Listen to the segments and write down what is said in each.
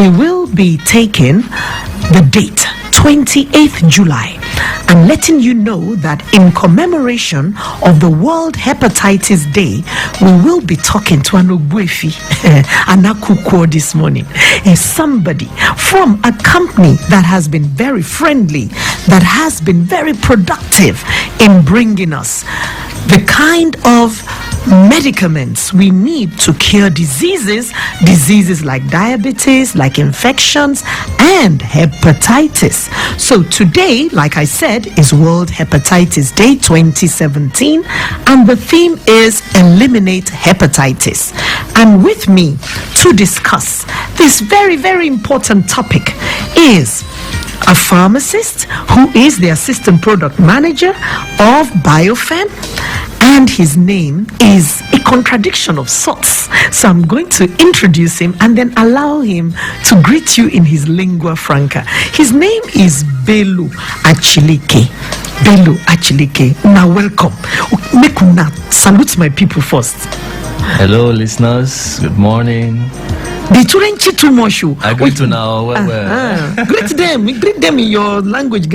we will be taking the date 28th July and letting you know that in commemoration of the World Hepatitis Day, we will be talking to an Ogbuefi Anakuko this morning. Is somebody from a company that has been very friendly, that has been very productive in bringing us the kind of medicaments we need to cure diseases like diabetes, like infections, and hepatitis. So today, like I said, is World Hepatitis Day 2017, and the theme is Eliminate Hepatitis. And with me to discuss this very, very important topic is a pharmacist who is the assistant product manager of Biofen, and his name is a contradiction of sorts. So I'm going to introduce him and then allow him to greet you in his lingua franca. His name is Bello Achilike. Bello Achilike. Now welcome. Make una salute my people first. Hello listeners, good morning. The children cheat too much. I greet you now. Greet them in your language.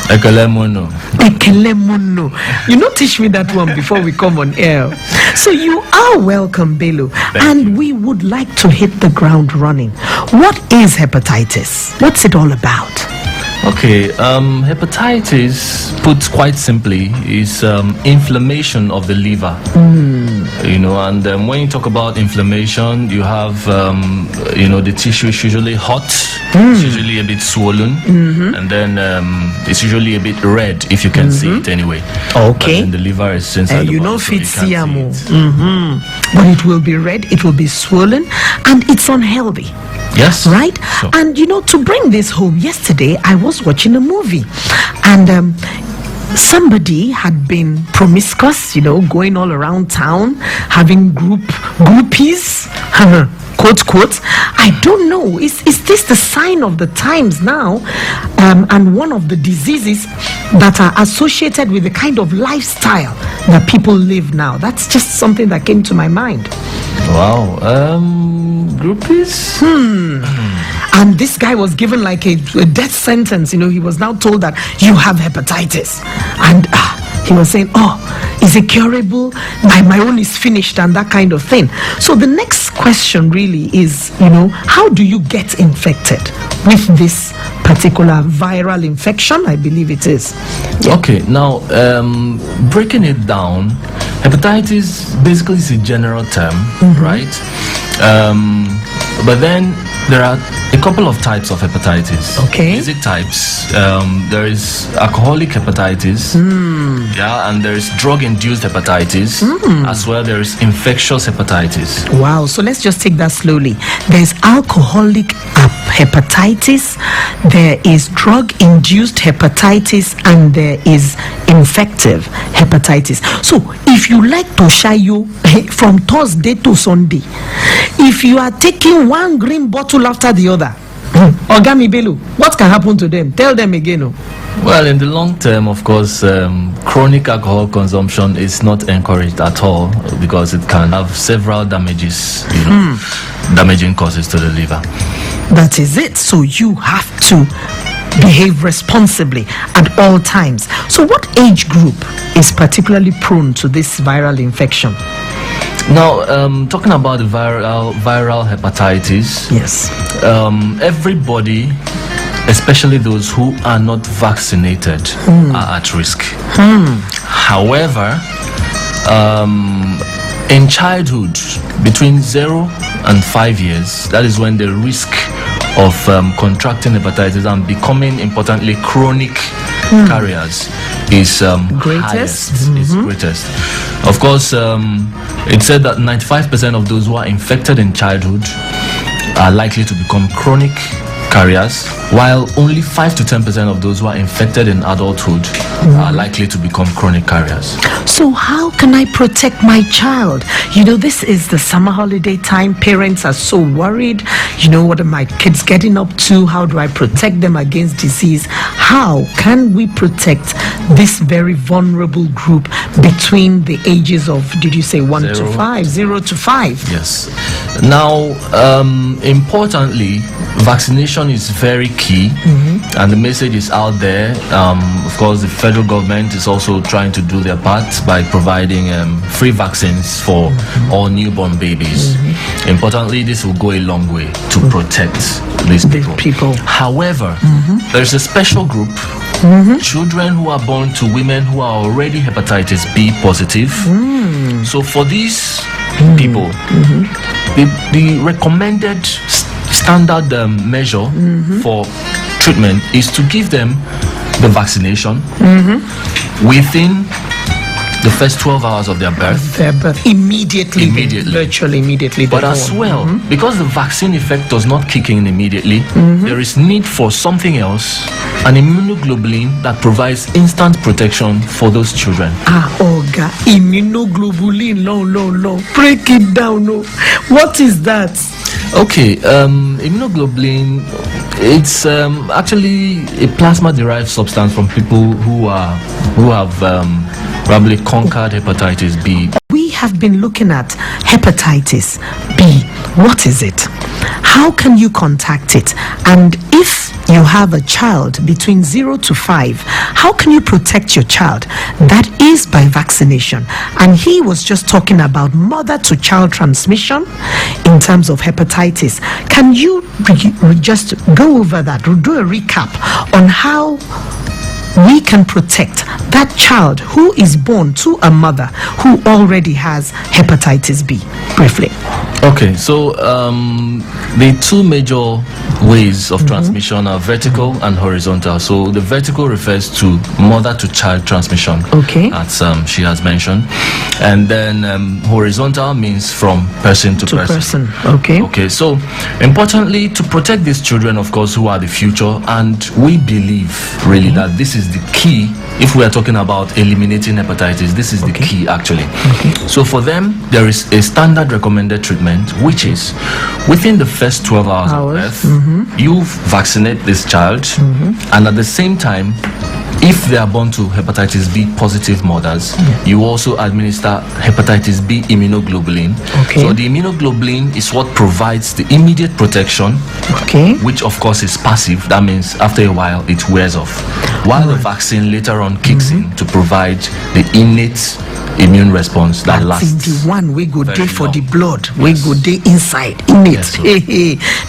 Ekelemono. Ekelemono. You know, teach me that one before we come on air. So you are welcome, Bello. And we would like to hit the ground running. What is hepatitis? What's it all about? Okay, hepatitis, put quite simply, is inflammation of the liver. You know, and when you talk about inflammation, you have, the tissue is usually hot, it's usually a bit swollen, and then it's usually a bit red, if you can see it anyway. Okay. And the liver is inside the body, so you can't see it. But it will be red, it will be swollen, and it's unhealthy. Yes. Right? Sure. And to bring this home, yesterday I was watching a movie, and somebody had been promiscuous, going all around town, having groupies, quote, quote. I don't know. Is this the sign of the times now? And one of the diseases that are associated with the kind of lifestyle that people live now? That's just something that came to my mind. Wow. Groupies? And this guy was given like a death sentence. He was now told that you have hepatitis. And he was saying, is it curable? My own is finished, and that kind of thing. So the next question really is, how do you get infected with this particular viral infection? I believe it is. Yeah. Okay, now breaking it down, hepatitis basically is a general term, right? But then there are a couple of types of hepatitis. Okay. Basic types. There is alcoholic hepatitis. And there is drug-induced hepatitis. As well, there is infectious hepatitis. Wow. So let's just take that slowly. There's alcoholic hepatitis, there is drug-induced hepatitis, and there is infective hepatitis. So if you like to shy you from Thursday to Sunday, if you are taking one green bottle after the other, Ogami Bello, what can happen to them? Tell them again. Well, in the long term, of course, chronic alcohol consumption is not encouraged at all, because it can have several damages, damaging causes to the liver. That is it. So you have to behave responsibly at all times. So what age group is particularly prone to this viral infection? Now, talking about the viral hepatitis, yes, everybody, especially those who are not vaccinated, are at risk. However, in childhood, between 0 and 5 years, that is when the risk of contracting hepatitis and becoming, importantly, chronic carriers is greatest. Greatest. Of course, it said that 95% of those who are infected in childhood are likely to become chronic carriers, while only 5 to 10% of those who are infected in adulthood are likely to become chronic carriers. So how can I protect my child? This is the summer holiday time. Parents are so worried. What are my kids getting up to? How do I protect them against disease? How can we protect this very vulnerable group between the ages of, did you say 1 to 5? 0 to 5? Yes. Now, importantly, vaccination is very key, and the message is out there. Of course, the federal government is also trying to do their part by providing free vaccines for all newborn babies. Importantly, this will go a long way to protect these people. However, there's a special group, children who are born to women who are already hepatitis B positive. So for these people, the recommended standard measure for treatment is to give them the vaccination within the first 12 hours of their birth. Immediately. Virtually immediately. But as well, because the vaccine effect does not kick in immediately, there is need for something else, an immunoglobulin that provides instant protection for those children. Oga, immunoglobulin, no. Break it down, no. What is that? Okay, immunoglobulin, it's actually a plasma-derived substance from people who have probably conquered hepatitis B. We have been looking at hepatitis B. What is it? How can you contact it? And if you have a child between 0 to 5, how can you protect your child? That is by vaccination. And he was just talking about mother to child transmission in terms of hepatitis. Can you just go over that, do a recap on how we can protect that child who is born to a mother who already has hepatitis B, briefly? Okay, so the two major ways of transmission are vertical and horizontal. So the vertical refers to mother to child transmission, as she has mentioned, and then horizontal means from person to person. Okay, so importantly, to protect these children, of course, who are the future, and we believe really that this is the key. If we are talking about eliminating hepatitis, this is the key actually. So for them, there is a standard recommended treatment, which is within the first 12 hours of birth, you vaccinate this child, and at the same time, if they are born to hepatitis B positive mothers, you also administer hepatitis B immunoglobulin. So the immunoglobulin is what provides the immediate protection, which of course is passive. That means after a while it wears off, while the vaccine later on kicks in to provide the innate immune response that lasts. The one we go day for the blood, we go day inside in it.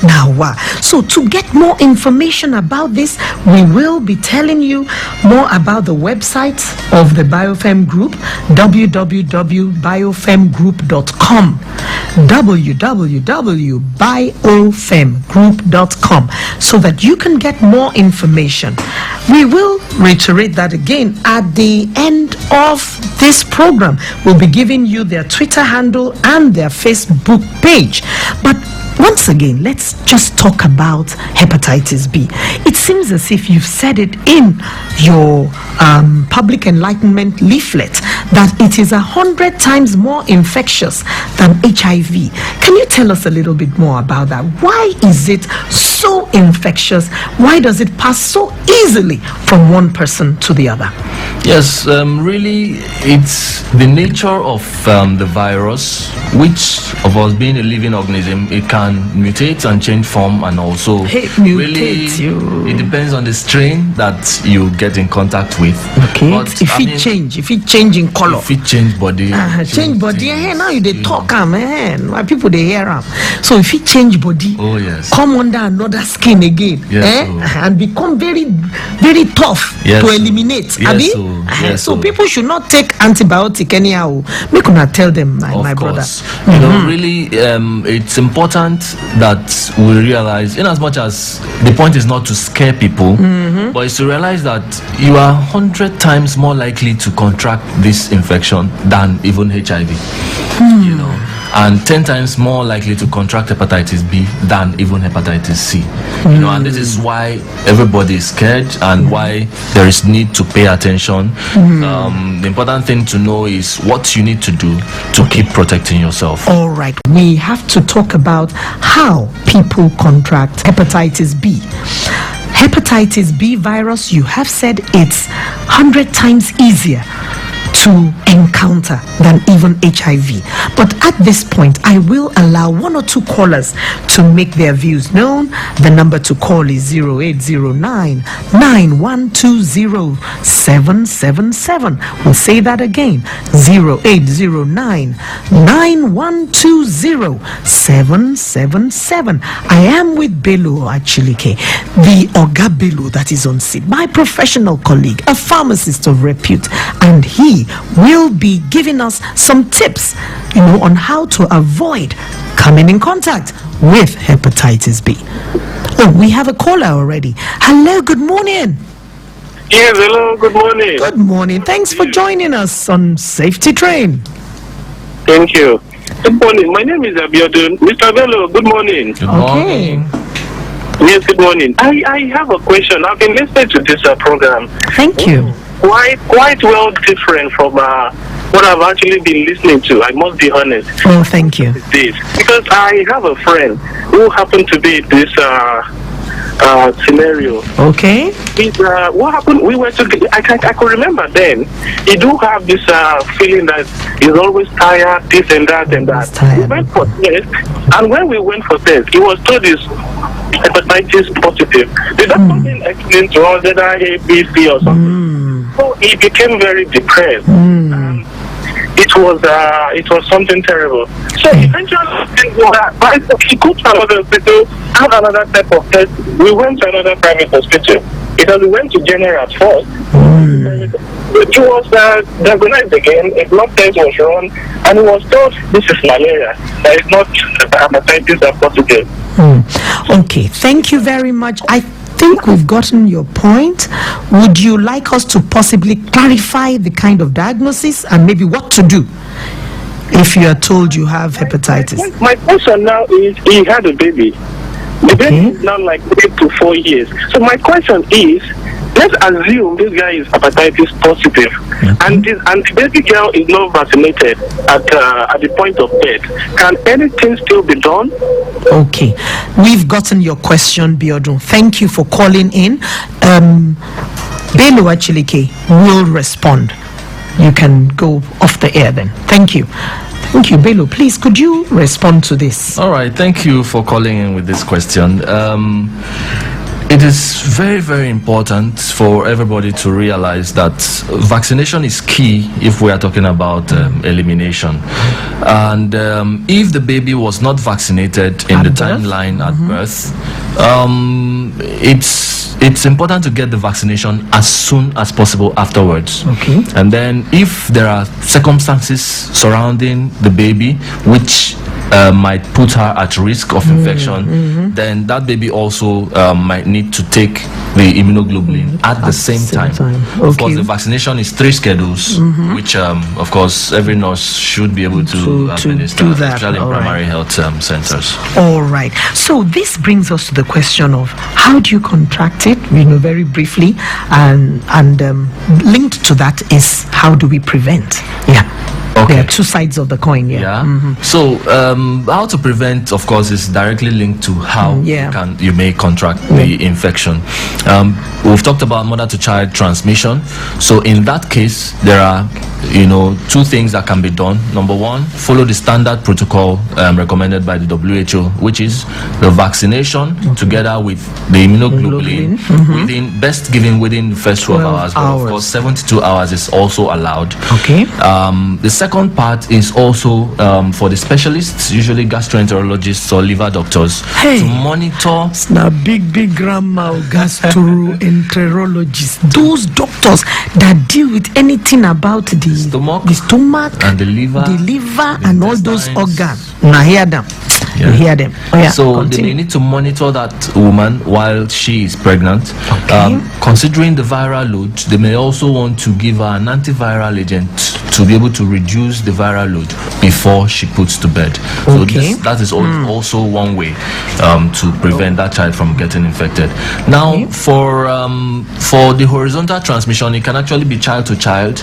Now, so to get more information about this, we will be telling you more about the website of the Biofem Group, www.biofemgroup.com, www.biofemgroup.com, so that you can get more information. We will reiterate that again at the end of this program. We'll be giving you their Twitter handle and their Facebook page. But once again, let's just talk about hepatitis B. It seems as if you've said it in your public enlightenment leaflet that it is 100 times more infectious than HIV. Can you tell us a little bit more about that? Why is it so infectious? Why does it pass so easily from one person to the other? Yes, really, it's the nature of the virus, which of us being a living organism, it can mutate and change form, and also it depends on the strain that you get in contact with. But if it change in color, if it change body, change body. Now you they talk, man. Why people they hear them? So if it change body, come under another skin again, and become very, very tough to eliminate. So people should not take antibiotic anyhow. We could not tell them, my brother. You know, really, it's important that we realize, in as much as the point is not to scare people, but it's to realize that you are 100 times more likely to contract this infection than even HIV. You know, and 10 times more likely to contract hepatitis B than even hepatitis C. You know, and this is why everybody is scared, and why there is need to pay attention. The important thing to know is what you need to do to keep protecting yourself. All right, we have to talk about how people contract hepatitis B. Hepatitis B virus, you have said it's 100 times easier to encounter than even HIV. But at this point, I will allow one or two callers to make their views known. The number to call is 0809 9120 777. We'll say that again, 0809 9120 777. I am with Bello Achilike, the Oga Bello that is on seat, my professional colleague, a pharmacist of repute, and he will be giving us some tips, on how to avoid coming in contact with hepatitis B. Oh, we have a caller already. Hello, good morning. Yes, hello, good morning. Good morning. Thanks for joining us on Safety Train. Thank you. Good morning. My name is Abiodun. Mr. Bello, good morning. Good morning. Yes, good morning. I have a question. I've been listening to this program. Thank you. Quite well different from what I've actually been listening to. I must be honest. Oh, thank you. This because I have a friend who happened to be in this scenario. Okay. What happened? We were together. I could remember then. He do have this feeling that he's always tired, this and that and that. We went for test, and when we went for test, he was told he's hepatitis positive. The doctor didn't explain to us whether A, B, C or something. So he became very depressed. It was something terrible. So eventually, he go to another hospital, have another type of test. We went to another private hospital because we went to general at first. It was diagnosed again. A blood test was run, and he was told this is malaria. That is not hepatitis are positive. Okay, thank you very much. I think we've gotten your point. Would you like us to possibly clarify the kind of diagnosis and maybe what to do if you are told you have hepatitis? My question now is he had a baby. The baby is now like 3 to 4 years. So my question is, let's assume this guy is hepatitis positive, and the baby girl is not vaccinated at the point of death. Can anything still be done? Okay, we've gotten your question, Biodun. Thank you for calling in. Bello Achilike will respond. You can go off the air then. Thank you. Thank you, Bello. Please, could you respond to this? All right. Thank you for calling in with this question. It is very, very important for everybody to realize that vaccination is key if we are talking about elimination. And if the baby was not vaccinated in the timeline at birth, it's important to get the vaccination as soon as possible afterwards. Okay. And then if there are circumstances surrounding the baby which might put her at risk of infection, then that baby also might need to take the immunoglobulin at the same time. Okay. Of course, the vaccination is 3 schedules, which of course every nurse should be able to administer, do that. especially in primary health centers. All right. So this brings us to the question of how do you contract it? Very briefly, and linked to that is how do we prevent? Yeah. Okay. There are 2 sides of the coin. Yeah. So how to prevent, of course, is directly linked to how you may contract the infection. We've talked about mother-to-child transmission. So in that case, there are 2 things that can be done. Number 1, follow the standard protocol recommended by the WHO, which is the vaccination together with the immunoglobulin given within the first 12 hours. But of course, 72 hours is also allowed. Okay. The second part is also for the specialists, usually gastroenterologists or liver doctors, to monitor. It's now big grandma gastroenterologists, those doctors that deal with anything about the stomach and the liver and all those organs. Now hear them. You hear them. So they may need to monitor that woman while she is pregnant. Okay. Considering the viral load, they may also want to give her an antiviral agent to be able to reduce the viral load before she puts to bed. So that is also one way to prevent that child from getting infected. Now, for the horizontal transmission, it can actually be child to child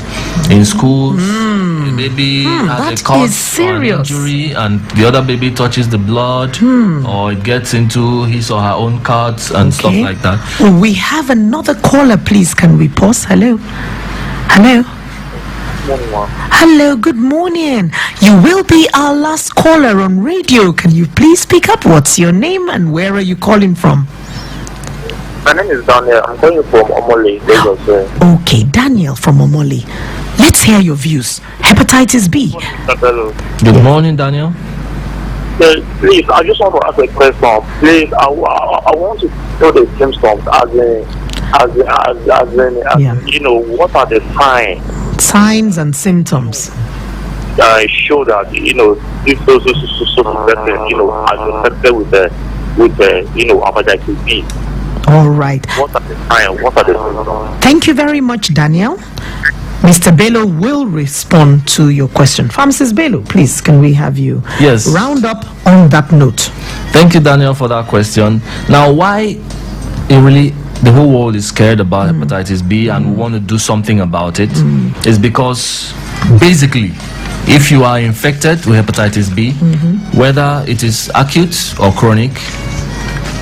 in schools. The baby has a cut or an injury, and the other baby touches the blood, or it gets into his or her own cuts and stuff like that. We have another caller, please. Can we pause? Hello. morning, ma'am. Hello, good morning. You will be our last caller on radio. Can you please speak up? What's your name and where are you calling from? My name is Daniel. I'm calling from Omole, Lagos. Okay, Daniel from Omole. Let's hear your views. Hepatitis B. Good morning, Daniel. Please, I just want to ask a question. Please, I want to know the symptoms you know, what are the signs and symptoms show that, you know, this person, you know, are infected with you know, hepatitis B. All right. What are the signs? What are the symptoms? Thank you very much, Daniel. Mr. Bello will respond to your question. Pharmacist Bello, please, can we have you round up on that note? Thank you, Daniel, for that question. Now, why the whole world is scared about hepatitis B and we want to do something about it is because basically, if you are infected with hepatitis B, whether it is acute or chronic,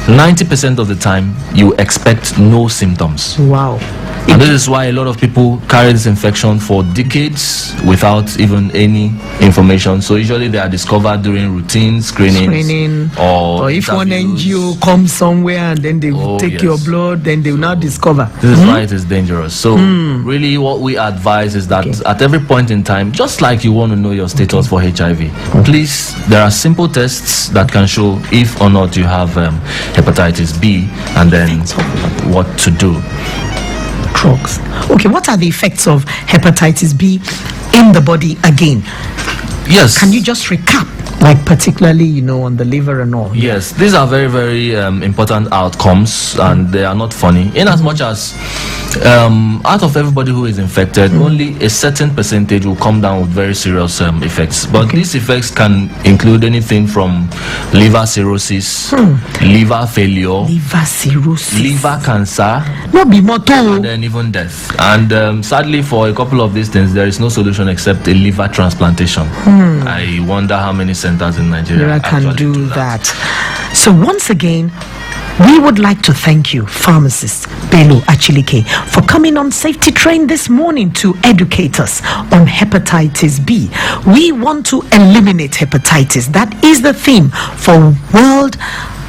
90% of the time you expect no symptoms. Wow. And this is why a lot of people carry this infection for decades without even any information. So usually they are discovered during routine screening or if one NGO comes somewhere and then they will take your blood, then they will now discover. This is why it is dangerous. So really what we advise is that at every point in time, just like you want to know your status for HIV, please, there are simple tests that can show if or not you have hepatitis B and then what to do. Drugs. Okay, what are the effects of hepatitis B in the body again? Yes. Can you just recap, like particularly, you know, on the liver and all? Yes, these are very, very important outcomes and they are not funny. In as much as out of everybody who is infected, only a certain percentage will come down with very serious effects. But these effects can include anything from liver cirrhosis, liver failure, liver cancer, and then even death. And sadly, for a couple of these things, there is no solution except a liver transplantation. I wonder how many centers in Nigeria can do that. So once again, we would like to thank you, pharmacist Bello Achilike, for coming on Safety Train this morning to educate us on hepatitis B. We want to eliminate hepatitis. That is the theme for World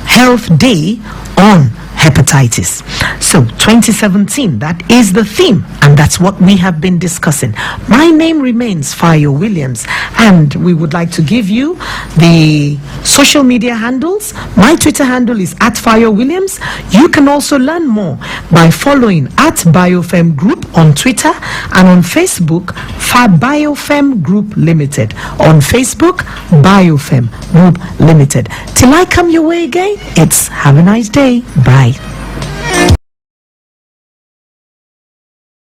Health Day on hepatitis. So 2017, that is the theme, and that's what we have been discussing. My name remains Fayo Williams, and we would like to give you the social media handles. My Twitter handle is @FayoWilliams. You can also learn more by following @Biofem Group on Twitter and on Facebook, Biofem Group Limited. On Facebook, Biofem Group Limited. Till I come your way again, it's have a nice day. Bye.